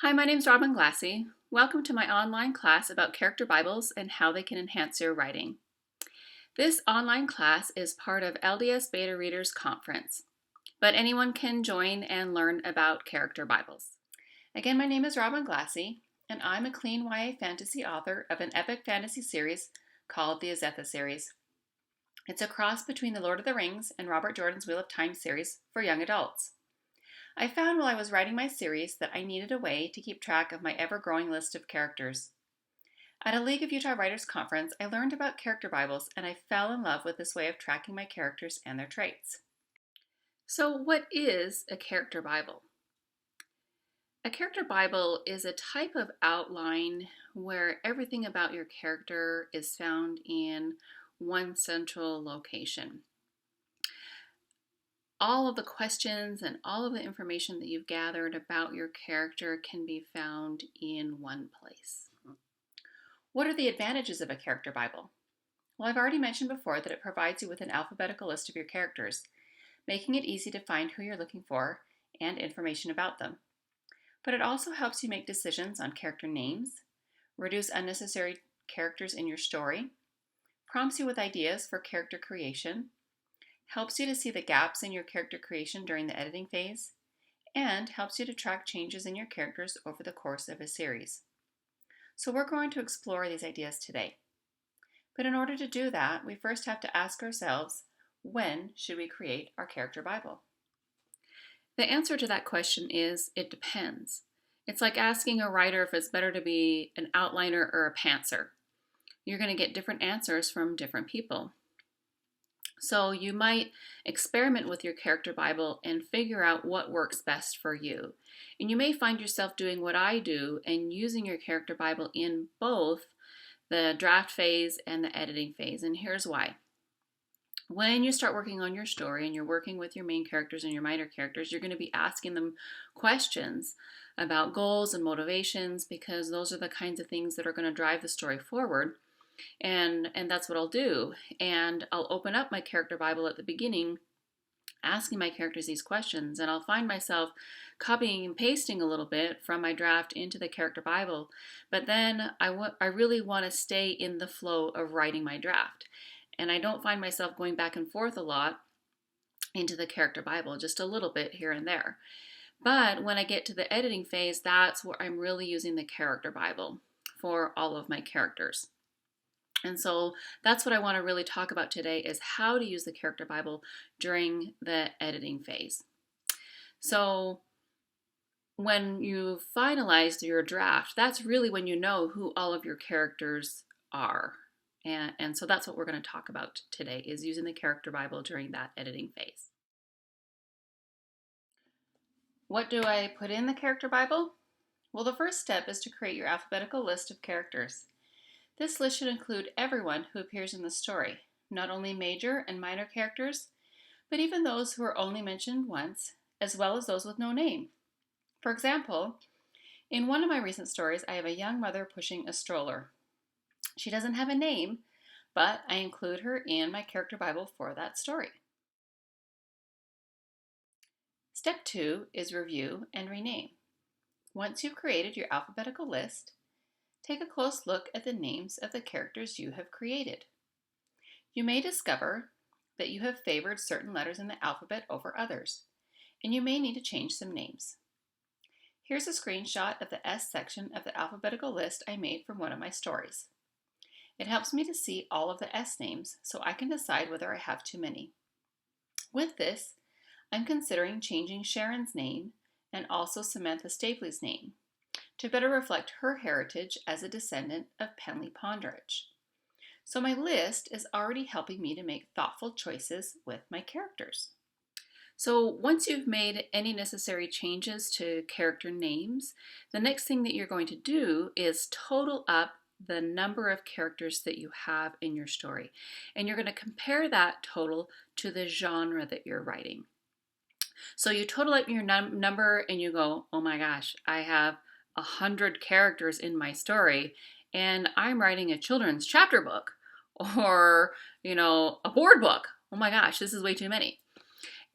Hi, my name is Robin Glassey. Welcome to my online class about character Bibles and how they can enhance your writing. This online class is part of LDS Beta Readers Conference, but anyone can join and learn about character Bibles. Again, my name is Robin Glassey, and I'm a clean YA fantasy author of an epic fantasy series called the Azetha series. It's a cross between the Lord of the Rings and Robert Jordan's Wheel of Time series for young adults. I found while I was writing my series that I needed a way to keep track of my ever-growing list of characters. At a League of Utah Writers conference, I learned about character Bibles and I fell in love with this way of tracking my characters and their traits. So what is a character Bible? A character Bible is a type of outline where everything about your character is found in one central location. All of the questions and all of the information that you've gathered about your character can be found in one place. What are the advantages of a character Bible? Well, I've already mentioned before that it provides you with an alphabetical list of your characters, making it easy to find who you're looking for and information about them. But it also helps you make decisions on character names, reduce unnecessary characters in your story, prompts you with ideas for character creation, helps you to see the gaps in your character creation during the editing phase, and helps you to track changes in your characters over the course of a series. So we're going to explore these ideas today. But in order to do that, we first have to ask ourselves, when should we create our character Bible? The answer to that question is, it depends. It's like asking a writer if it's better to be an outliner or a pantser. You're going to get different answers from different people. So you might experiment with your character Bible and figure out what works best for you. And you may find yourself doing what I do and using your character Bible in both the draft phase and the editing phase. And here's why. When you start working on your story and you're working with your main characters and your minor characters, you're going to be asking them questions about goals and motivations, because those are the kinds of things that are going to drive the story forward. And that's what I'll do. And I'll open up my character Bible at the beginning, asking my characters these questions, and I'll find myself copying and pasting a little bit from my draft into the character Bible. But then I really want to stay in the flow of writing my draft. And I don't find myself going back and forth a lot into the character Bible, just a little bit here and there. But when I get to the editing phase, that's where I'm really using the character Bible for all of my characters. And so that's what I want to really talk about today, is how to use the character Bible during the editing phase. So when you've finalized your draft, that's really when you know who all of your characters are. And so that's what we're going to talk about today, is using the character Bible during that editing phase. What do I put in the character Bible? Well, the first step is to create your alphabetical list of characters. This list should include everyone who appears in the story, not only major and minor characters, but even those who are only mentioned once, as well as those with no name. For example, in one of my recent stories, I have a young mother pushing a stroller. She doesn't have a name, but I include her in my character Bible for that story. Step 2 is review and rename. Once you've created your alphabetical list, take a close look at the names of the characters you have created. You may discover that you have favored certain letters in the alphabet over others, and you may need to change some names. Here's a screenshot of the S section of the alphabetical list I made from one of my stories. It helps me to see all of the S names so I can decide whether I have too many. With this, I'm considering changing Sharon's name and also Samantha Stapley's name to better reflect her heritage as a descendant of Penley Pondridge. So my list is already helping me to make thoughtful choices with my characters. So once you've made any necessary changes to character names, the next thing that you're going to do is total up the number of characters that you have in your story. And you're going to compare that total to the genre that you're writing. So you total up your number and you go, oh my gosh, I have 100 characters in my story and I'm writing a children's chapter book or, a board book. Oh my gosh, this is way too many.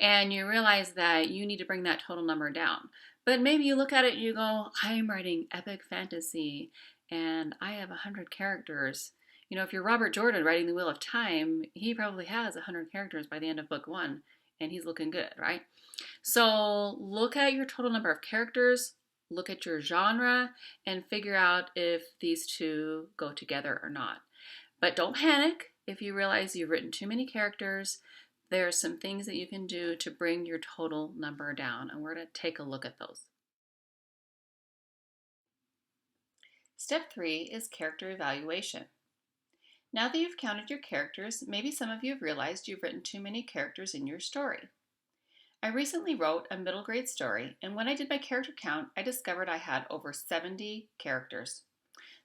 and you realize that you need to bring that total number down. But maybe you look at it and you go, I'm writing epic fantasy and I have 100 characters. You know, if you're Robert Jordan writing The Wheel of Time, he probably has 100 characters by the end of book one, and he's looking good, right? So look at your total number of characters, look at your genre, and figure out if these two go together or not. But don't panic if you realize you've written too many characters. There are some things that you can do to bring your total number down, and we're going to take a look at those. Step 3 is character evaluation. Now that you've counted your characters, maybe some of you have realized you've written too many characters in your story. I recently wrote a middle grade story, and when I did my character count, I discovered I had over 70 characters.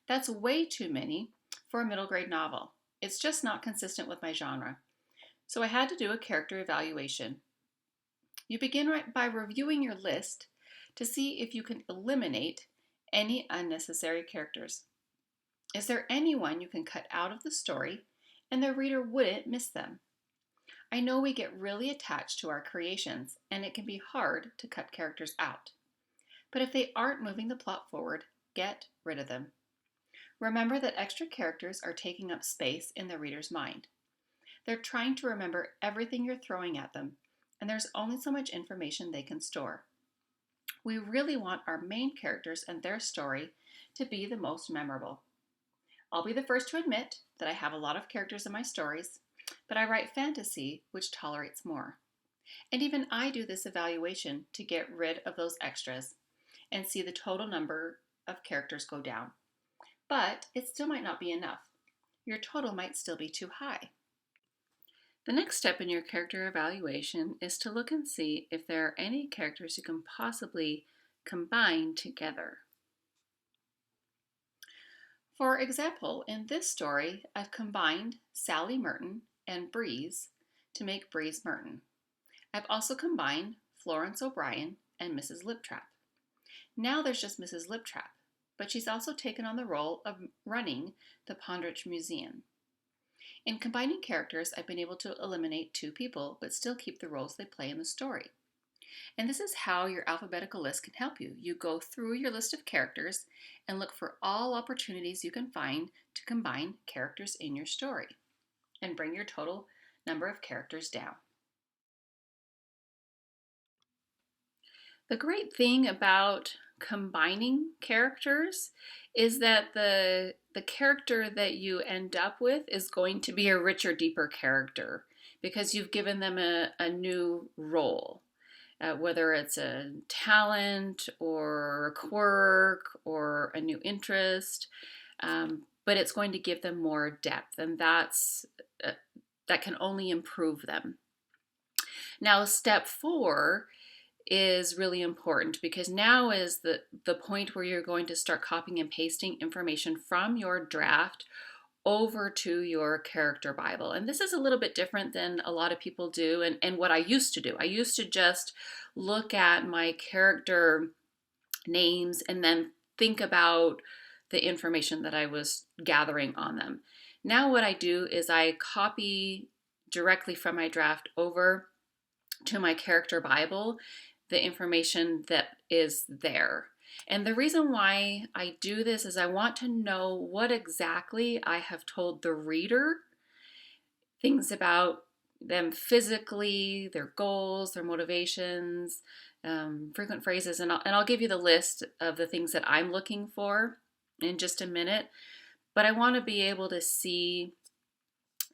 That's way too many for a middle grade novel. It's just not consistent with my genre. So I had to do a character evaluation. You begin by reviewing your list to see if you can eliminate any unnecessary characters. Is there anyone you can cut out of the story and the reader wouldn't miss them? I know we get really attached to our creations and it can be hard to cut characters out. But if they aren't moving the plot forward, get rid of them. Remember that extra characters are taking up space in the reader's mind. They're trying to remember everything you're throwing at them, and there's only so much information they can store. We really want our main characters and their story to be the most memorable. I'll be the first to admit that I have a lot of characters in my stories, but I write fantasy, which tolerates more. And even I do this evaluation to get rid of those extras and see the total number of characters go down. But it still might not be enough. Your total might still be too high. The next step in your character evaluation is to look and see if there are any characters you can possibly combine together. For example, in this story, I've combined Sally Merton and Breeze to make Breeze Merton. I've also combined Florence O'Brien and Mrs. Liptrap. Now there's just Mrs. Liptrap, but she's also taken on the role of running the Pondridge Museum. In combining characters, I've been able to eliminate 2 people, but still keep the roles they play in the story. And this is how your alphabetical list can help you. You go through your list of characters and look for all opportunities you can find to combine characters in your story and bring your total number of characters down. The great thing about combining characters is that the character that you end up with is going to be a richer, deeper character because you've given them a new role, whether it's a talent or a quirk or a new interest, but it's going to give them more depth, and that can only improve them. Now, step 4 is really important because now is the point where you're going to start copying and pasting information from your draft over to your character Bible. And this is a little bit different than a lot of people do and what I used to do. I used to just look at my character names and then think about the information that I was gathering on them. Now what I do is I copy directly from my draft over to my character Bible the information that is there. And the reason why I do this is I want to know what exactly I have told the reader, things about them physically, their goals, their motivations, frequent phrases, and I'll give you the list of the things that I'm looking for in just a minute. But I want to be able to see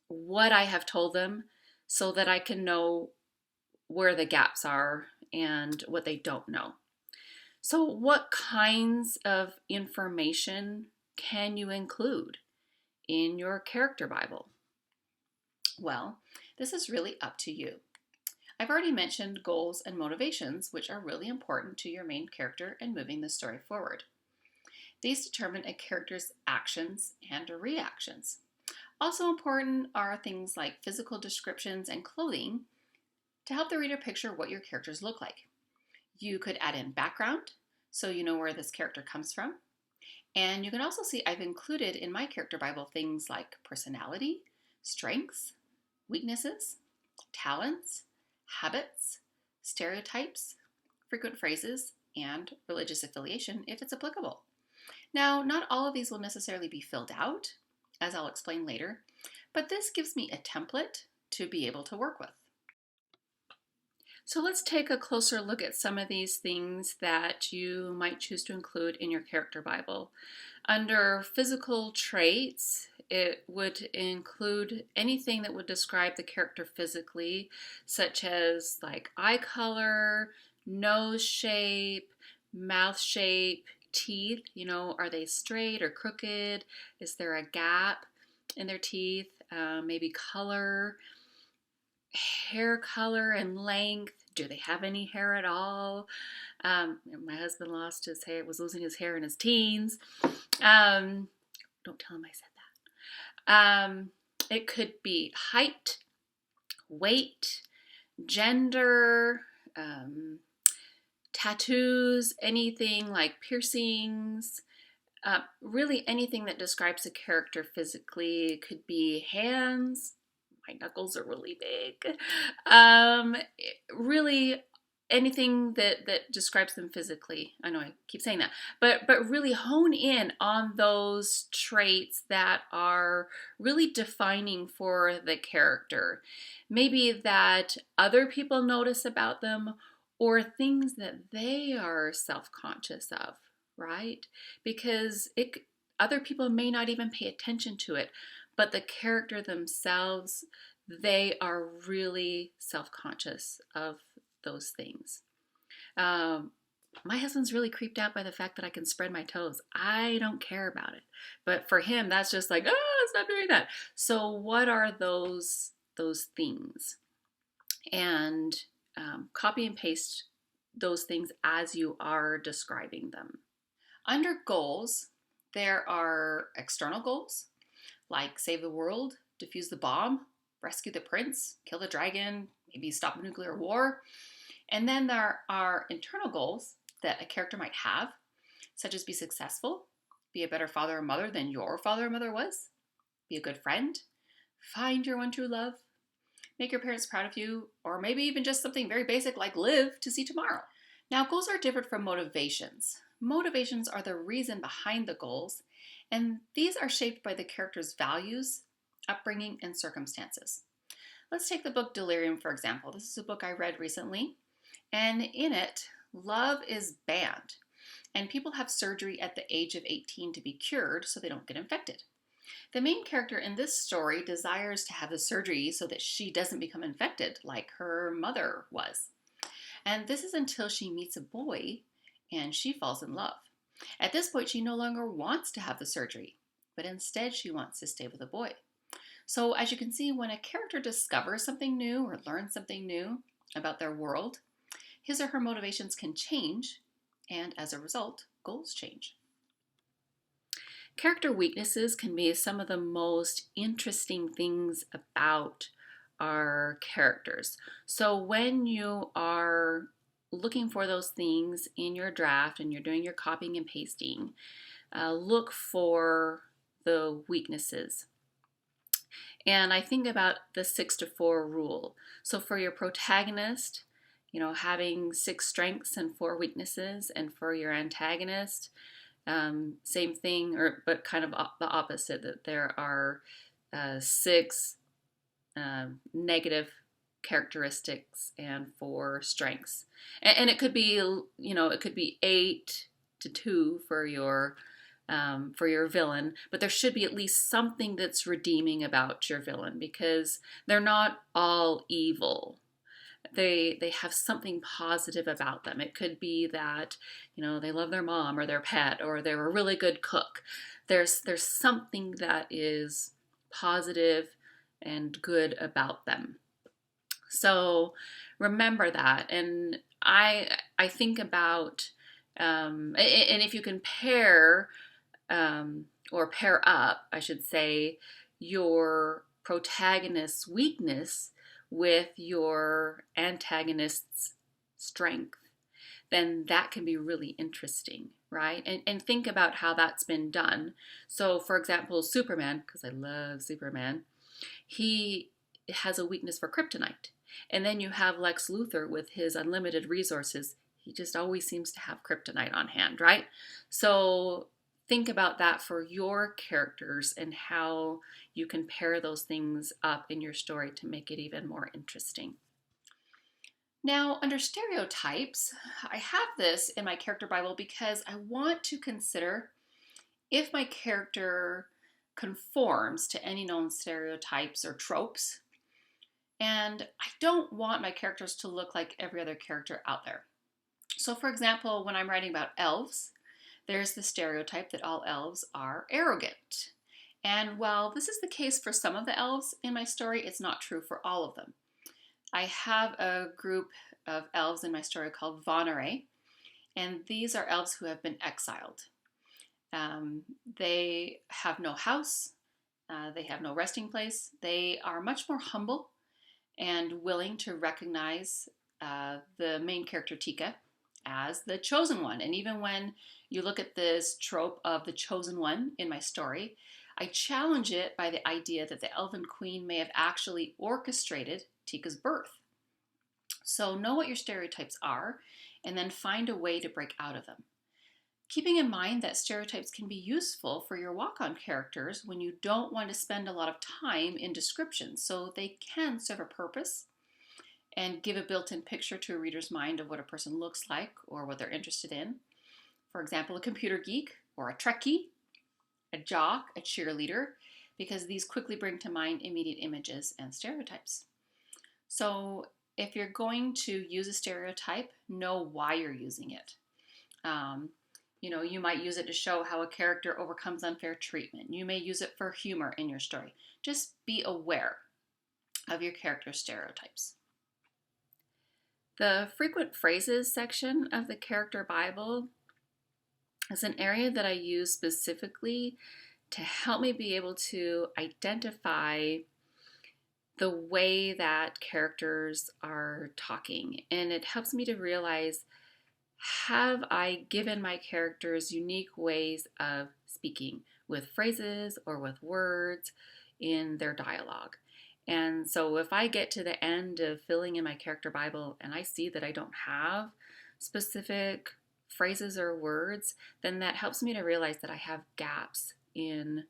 what I have told them so that I can know where the gaps are and what they don't know. So what kinds of information can you include in your character Bible? Well, this is really up to you. I've already mentioned goals and motivations, which are really important to your main character and moving the story forward. These determine a character's actions and reactions. Also important are things like physical descriptions and clothing to help the reader picture what your characters look like. You could add in background, so you know where this character comes from. And you can also see I've included in my character Bible things like personality, strengths, weaknesses, talents, habits, stereotypes, frequent phrases, and religious affiliation if it's applicable. Now, not all of these will necessarily be filled out, as I'll explain later, but this gives me a template to be able to work with. So let's take a closer look at some of these things that you might choose to include in your character Bible. Under physical traits, it would include anything that would describe the character physically, such as like eye color, nose shape, mouth shape, teeth. Are they straight or crooked? Is there a gap in their teeth? Maybe color, hair color and length. Do they have any hair at all? My husband lost his hair, was losing his hair in his teens. Don't tell him I said that. It could be height, weight, gender, tattoos, anything like piercings, really anything that describes a character physically. It could be hands. My knuckles are really big. Really anything that describes them physically. I know I keep saying that, but really hone in on those traits that are really defining for the character. Maybe that other people notice about them, or things that they are self-conscious of, right? Because other people may not even pay attention to it, but the character themselves, they are really self-conscious of those things. My husband's really creeped out by the fact that I can spread my toes. I don't care about it. But for him, that's just like, stop doing that. So what are those things? And copy and paste those things as you are describing them. Under goals, there are external goals, like save the world, defuse the bomb, rescue the prince, kill the dragon, maybe stop a nuclear war. And then there are internal goals that a character might have, such as be successful, be a better father or mother than your father or mother was, be a good friend, find your one true love, make your parents proud of you, or maybe even just something very basic like live to see tomorrow. Now, goals are different from motivations. Motivations are the reason behind the goals, and these are shaped by the character's values, upbringing, and circumstances. Let's take the book Delirium, for example. This is a book I read recently, and in it, love is banned, and people have surgery at the age of 18 to be cured so they don't get infected. The main character in this story desires to have the surgery so that she doesn't become infected like her mother was. And this is until she meets a boy and she falls in love. At this point, she no longer wants to have the surgery, but instead she wants to stay with the boy. So as you can see, when a character discovers something new or learns something new about their world, his or her motivations can change, and as a result, goals change. Character weaknesses can be some of the most interesting things about our characters. So when you are looking for those things in your draft and you're doing your copying and pasting, look for the weaknesses. And I think about the 6-4 rule. So for your protagonist, having 6 strengths and 4 weaknesses, and for your antagonist, same thing, but kind of the opposite, that there are 6 negative characteristics and 4 strengths. And it could be, it could be 8-2 for your villain, but there should be at least something that's redeeming about your villain, because they're not all evil. They have something positive about them. It could be that, they love their mom or their pet, or they're a really good cook. There's something that is positive and good about them. So remember that. And I think about, and if you can pair, or pair up, I should say, your protagonist's weakness with your antagonist's strength, then that can be really interesting, right? And think about how that's been done. So, for example, Superman, because I love Superman, he has a weakness for kryptonite. And then you have Lex Luthor with his unlimited resources. He just always seems to have kryptonite on hand, right? So think about that for your characters and how you can pair those things up in your story to make it even more interesting. Now, under stereotypes, I have this in my character Bible because I want to consider if my character conforms to any known stereotypes or tropes, and I don't want my characters to look like every other character out there. So, for example, when I'm writing about elves, there's the stereotype that all elves are arrogant. And while this is the case for some of the elves in my story, it's not true for all of them. I have a group of elves in my story called Vonere, and these are elves who have been exiled. They have no house, they have no resting place. They are much more humble and willing to recognize the main character Tika as the chosen one. And even when you look at this trope of the chosen one in my story, I challenge it by the idea that the Elven Queen may have actually orchestrated Tika's birth. So know what your stereotypes are and then find a way to break out of them. Keeping in mind that stereotypes can be useful for your walk-on characters when you don't want to spend a lot of time in descriptions, so they can serve a purpose and give a built-in picture to a reader's mind of what a person looks like or what they're interested in. For example, a computer geek or a Trekkie, a jock, a cheerleader, because these quickly bring to mind immediate images and stereotypes. So if you're going to use a stereotype, know why you're using it. You might use it to show how a character overcomes unfair treatment. You may use it for humor in your story. Just be aware of your character stereotypes. The frequent phrases section of the character Bible is an area that I use specifically to help me be able to identify the way that characters are talking. And it helps me to realize, have I given my characters unique ways of speaking with phrases or with words in their dialogue? And so if I get to the end of filling in my character Bible and I see that I don't have specific phrases or words, then that helps me to realize that I have gaps in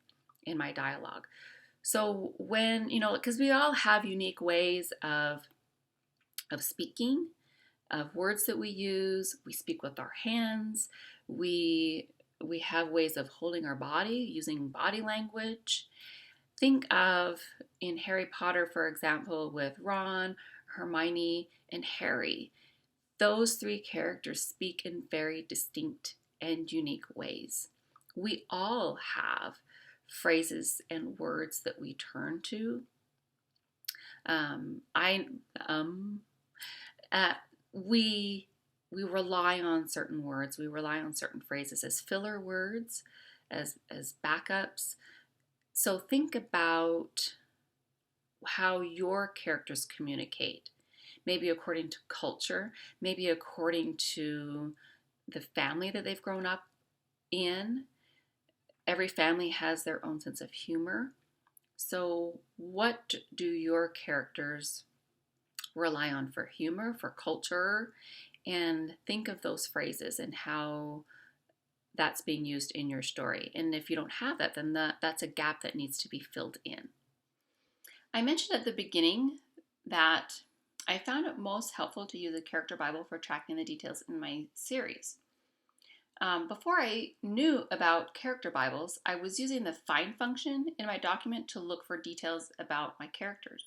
my dialogue. So when, because we all have unique ways of speaking, of words that we use. We speak with our hands. We have ways of holding our body, using body language. Think of in Harry Potter, for example, with Ron, Hermione, and Harry. Those three characters speak in very distinct and unique ways. We all have phrases and words that we turn to. We rely on certain words. We rely on certain phrases as filler words, as backups. So think about how your characters communicate. Maybe according to culture, maybe according to the family that they've grown up in. Every family has their own sense of humor. So what do your characters rely on for humor, for culture? And think of those phrases and how that's being used in your story. And if you don't have that, then that's a gap that needs to be filled in. I mentioned at the beginning that I found it most helpful to use a character Bible for tracking the details in my series. Before I knew about character Bibles, I was using the find function in my document to look for details about my characters.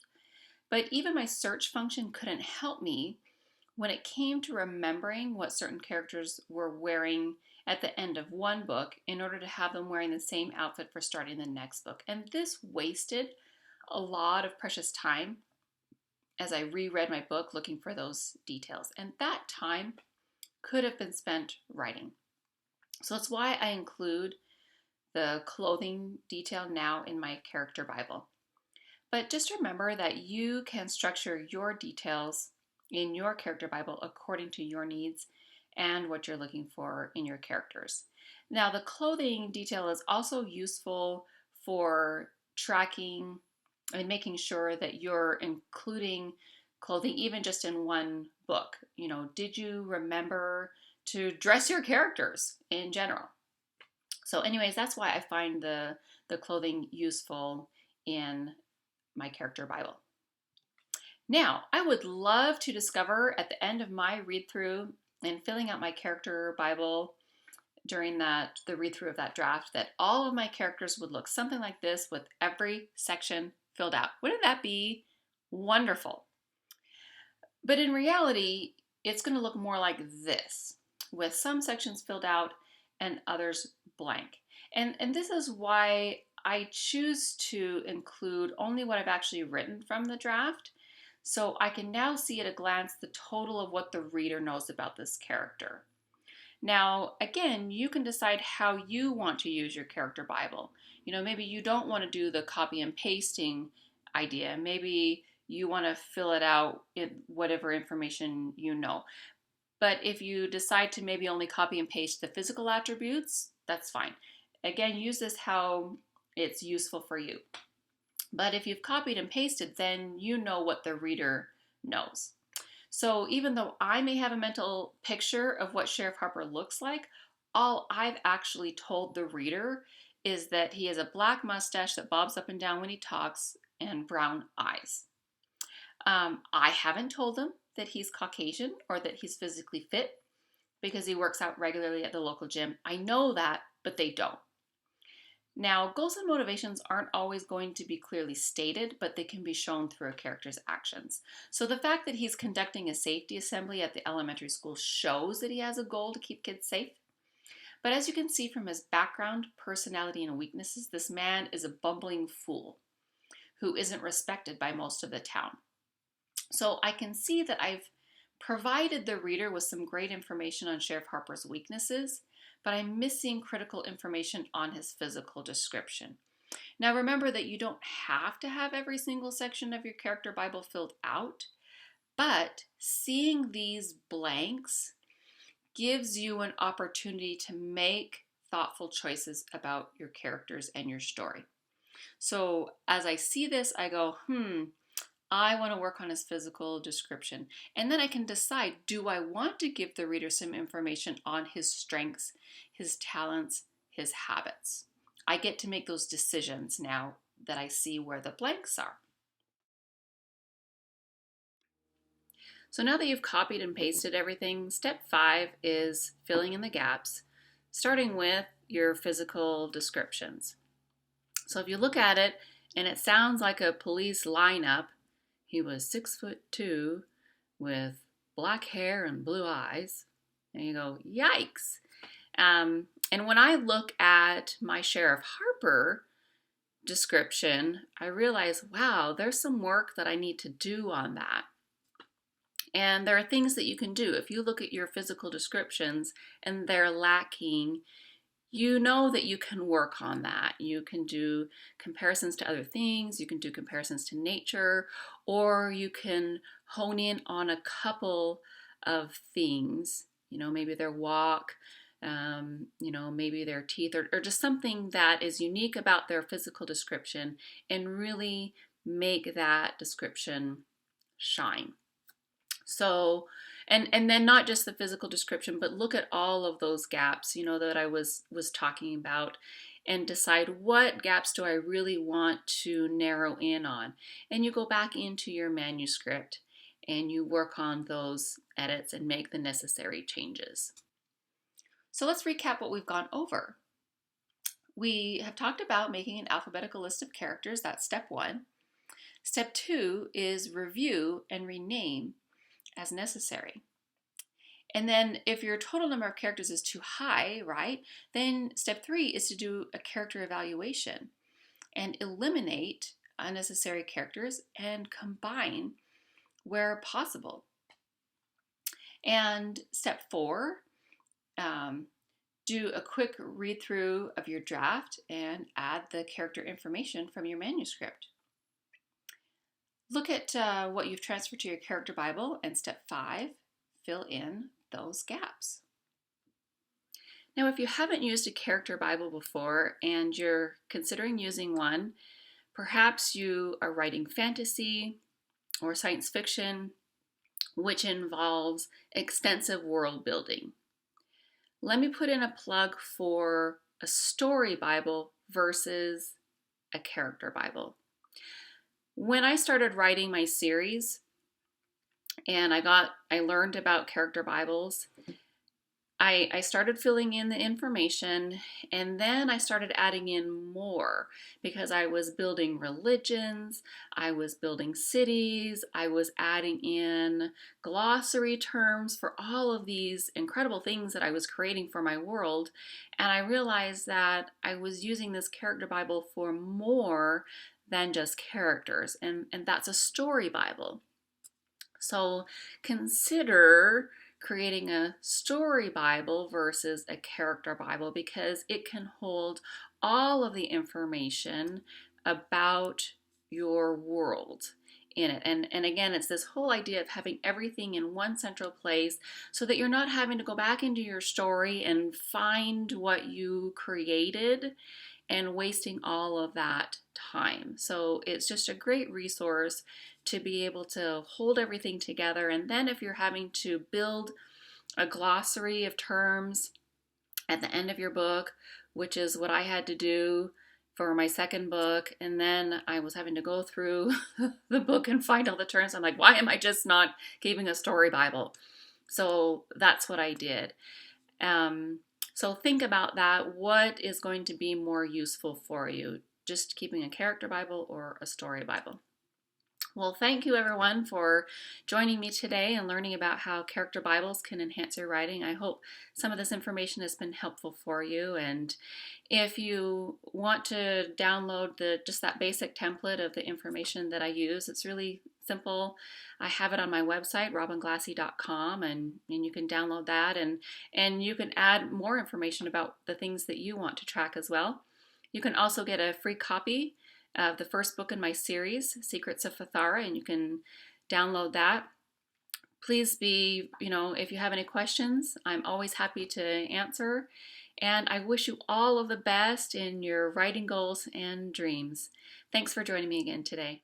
But even my search function couldn't help me when it came to remembering what certain characters were wearing at the end of one book in order to have them wearing the same outfit for starting the next book. And this wasted a lot of precious time as I reread my book looking for those details. And that time could have been spent writing. So that's why I include the clothing detail now in my character Bible. But just remember that you can structure your details in your character Bible according to your needs and what you're looking for in your characters. Now, the clothing detail is also useful for tracking and making sure that you're including clothing, even just in one book. Did you remember to dress your characters in general? So anyways, that's why I find the clothing useful in my character Bible. Now, I would love to discover at the end of my read through and filling out my character Bible during the read through of that draft that all of my characters would look something like this with every section filled out. Wouldn't that be wonderful? But in reality, it's going to look more like this, with some sections filled out and others blank. And this is why I choose to include only what I've actually written from the draft, so I can now see at a glance the total of what the reader knows about this character. Now, again, you can decide how you want to use your character Bible. Maybe you don't want to do the copy and pasting idea. Maybe you want to fill it out in whatever information you know. But if you decide to maybe only copy and paste the physical attributes, that's fine. Again, use this how it's useful for you. But if you've copied and pasted, then you know what the reader knows. So even though I may have a mental picture of what Sheriff Harper looks like, all I've actually told the reader is that he has a black mustache that bobs up and down when he talks and brown eyes. I haven't told them that he's Caucasian or that he's physically fit because he works out regularly at the local gym. I know that, but they don't. Now, goals and motivations aren't always going to be clearly stated, but they can be shown through a character's actions. So the fact that he's conducting a safety assembly at the elementary school shows that he has a goal to keep kids safe. But as you can see from his background, personality, and weaknesses, this man is a bumbling fool who isn't respected by most of the town. So I can see that I've provided the reader with some great information on Sheriff Harper's weaknesses, but I'm missing critical information on his physical description. Now remember that you don't have to have every single section of your character Bible filled out, but seeing these blanks gives you an opportunity to make thoughtful choices about your characters and your story. So as I see this, I go, I want to work on his physical description. And then I can decide, do I want to give the reader some information on his strengths, his talents, his habits? I get to make those decisions now that I see where the blanks are. So now that you've copied and pasted everything, step 5 is filling in the gaps, starting with your physical descriptions. So if you look at it and it sounds like a police lineup, he was 6'2" with black hair and blue eyes. And you go, yikes. And when I look at my Sheriff Harper description, I realize, wow, there's some work that I need to do on that. And there are things that you can do. If you look at your physical descriptions and they're lacking, you know that you can work on that. You can do comparisons to other things, you can do comparisons to nature, or you can hone in on a couple of things, maybe their walk, maybe their teeth, or just something that is unique about their physical description and really make that description shine. So, and then not just the physical description, but look at all of those gaps, that I was talking about, and decide what gaps do I really want to narrow in on. And you go back into your manuscript and you work on those edits and make the necessary changes. So let's recap what we've gone over. We have talked about making an alphabetical list of characters. That's step 1. Step 2 is review and rename as necessary. And then if your total number of characters is too high, right, then step 3 is to do a character evaluation and eliminate unnecessary characters and combine where possible. And step 4, do a quick read through of your draft and add the character information from your manuscript. Look at what you've transferred to your character Bible, and step 5, fill in those gaps. Now, if you haven't used a character Bible before and you're considering using one, perhaps you are writing fantasy, or science fiction, which involves extensive world building. Let me put in a plug for a story Bible versus a character Bible. When I started writing my series and I learned about character Bibles, I started filling in the information, and then I started adding in more because I was building religions, I was building cities, I was adding in glossary terms for all of these incredible things that I was creating for my world. And I realized that I was using this character Bible for more than just characters, and that's a story Bible. So consider creating a story Bible versus a character Bible because it can hold all of the information about your world in it. And again, it's this whole idea of having everything in one central place so that you're not having to go back into your story and find what you created and wasting all of that time. So it's just a great resource to be able to hold everything together. And then if you're having to build a glossary of terms at the end of your book, which is what I had to do for my second book, and then I was having to go through the book and find all the terms. I'm like, why am I just not keeping a story Bible? So that's what I did. So think about that. What is going to be more useful for you? Just keeping a character Bible or a story Bible? Well, thank you everyone for joining me today and learning about how character Bibles can enhance your writing. I hope some of this information has been helpful for you. And if you want to download just that basic template of the information that I use, it's really simple. I have it on my website, robinglassey.com, and you can download that, and you can add more information about the things that you want to track as well. You can also get a free copy of the first book in my series, Secrets of Fathara, and you can download that. Please if you have any questions, I'm always happy to answer. And I wish you all of the best in your writing goals and dreams. Thanks for joining me again today.